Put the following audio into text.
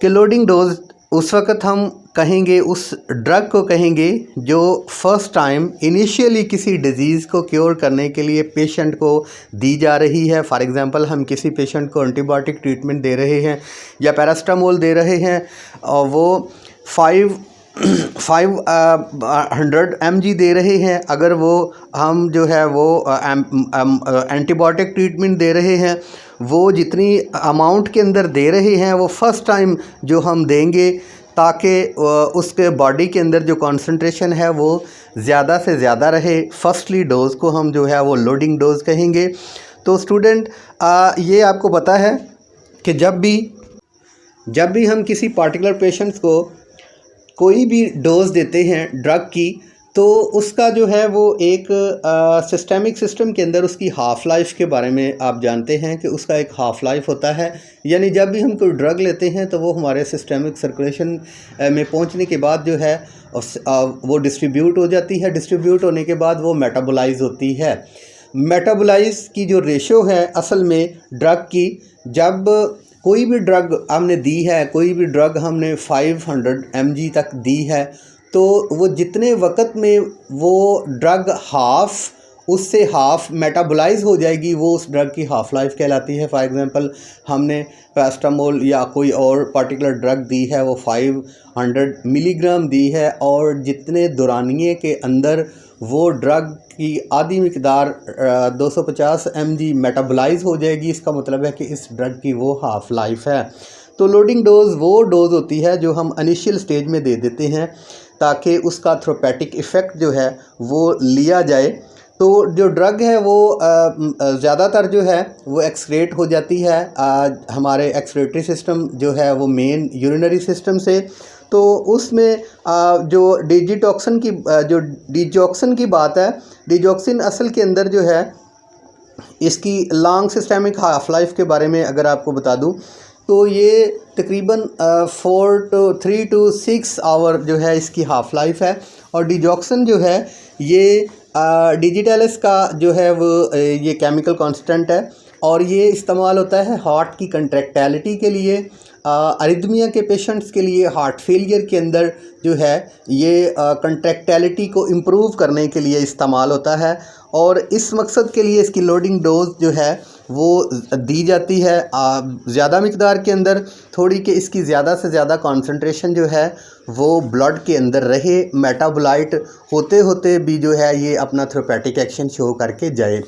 कि loading dose उस वक़्त हम कहेंगे, उस ड्रग को कहेंगे जो फर्स्ट टाइम इनिशियली किसी डिज़ीज़ को क्योर करने के लिए पेशेंट को दी जा रही है। फॉर एग्ज़ाम्पल हम किसी पेशेंट को एंटीबायोटिक ट्रीटमेंट दे रहे हैं या पैरास्टामोल दे रहे हैं और वो 500 mg दे रहे हैं। अगर वो हम जो है वो एंटीबायोटिक ट्रीटमेंट दे रहे हैं, वो जितनी अमाउंट के अंदर दे रहे हैं वो फ़र्स्ट टाइम जो हम देंगे ताकि उसके बॉडी के अंदर जो कंसंट्रेशन है वो ज़्यादा से ज़्यादा रहे। फर्स्टली डोज़ को हम जो है वो लोडिंग डोज़ कहेंगे। तो स्टूडेंट ये आपको पता है कि जब भी हम किसी पार्टिकुलर पेशेंट्स को कोई भी डोज़ देते हैं ड्रग की, तो उसका जो है वो एक सिस्टेमिक सिस्टम के अंदर उसकी हाफ़ लाइफ के बारे में आप जानते हैं कि उसका एक हाफ़ लाइफ होता है। यानी जब भी हम कोई ड्रग लेते हैं तो वो हमारे सिस्टेमिक सर्कुलेशन में पहुंचने के बाद जो है वो डिस्ट्रीब्यूट हो जाती है। डिस्ट्रीब्यूट होने के बाद वो मेटाबोलाइज होती है। मेटाबोलाइज की जो रेशो है असल में ड्रग की, जब कोई भी ड्रग हमने दी है, कोई भी ड्रग हमने 500 mg तक दी है, तो वो जितने वक्त में वो ड्रग उससे हाफ़ मेटाबोलाइज हो जाएगी, वो उस ड्रग की हाफ़ लाइफ कहलाती है। फॉर एग्ज़ाम्पल हमने पैरास्टामोल या कोई और पर्टिकुलर ड्रग दी है, वो 500 मिलीग्राम दी है और जितने दौरानिए के अंदर वो ड्रग की आधी मिकदार 250 mg मेटाबोलाइज हो जाएगी, इसका मतलब है कि इस ड्रग की वो हाफ़ लाइफ है। तो लोडिंग डोज़ वो डोज़ होती है जो हम इनिशियल स्टेज में दे देते हैं ताकि उसका थेरेपेटिक इफ़ेक्ट जो है वो लिया जाए। तो जो ड्रग है वो ज़्यादातर जो है वो एक्सक्रेट हो जाती है हमारे एक्सक्रेटरी सिस्टम जो है वो मेन यूरिनरी सिस्टम से। तो उसमें जो डिजॉक्सिन की बात है, डिजॉक्सिन असल के अंदर जो है इसकी लॉन्ग सिस्टेमिक हाफ लाइफ के बारे में अगर आपको बता दूं तो ये तकरीबन 3 to 6 आवर जो है इसकी हाफ़ लाइफ है। और डिजॉक्सिन जो है ये डिजिटलिस का जो है वो ये केमिकल कांस्टेंट है और ये इस्तेमाल होता है हार्ट की कंट्रैक्टिलिटी के लिए, अरिथमिया के पेशेंट्स के लिए, हार्ट फेलियर के अंदर जो है ये कंट्रैक्टिलिटी को इम्प्रूव करने के लिए इस्तेमाल होता है। और इस मकसद के लिए इसकी लोडिंग डोज जो है वो दी जाती है ज़्यादा मिकदार के अंदर, थोड़ी कि इसकी ज़्यादा से ज़्यादा कंसंट्रेशन जो है वो ब्लड के अंदर रहे, मेटाबोलाइट होते होते भी जो है ये अपना थेरेपेटिक एक्शन शो करके जाए।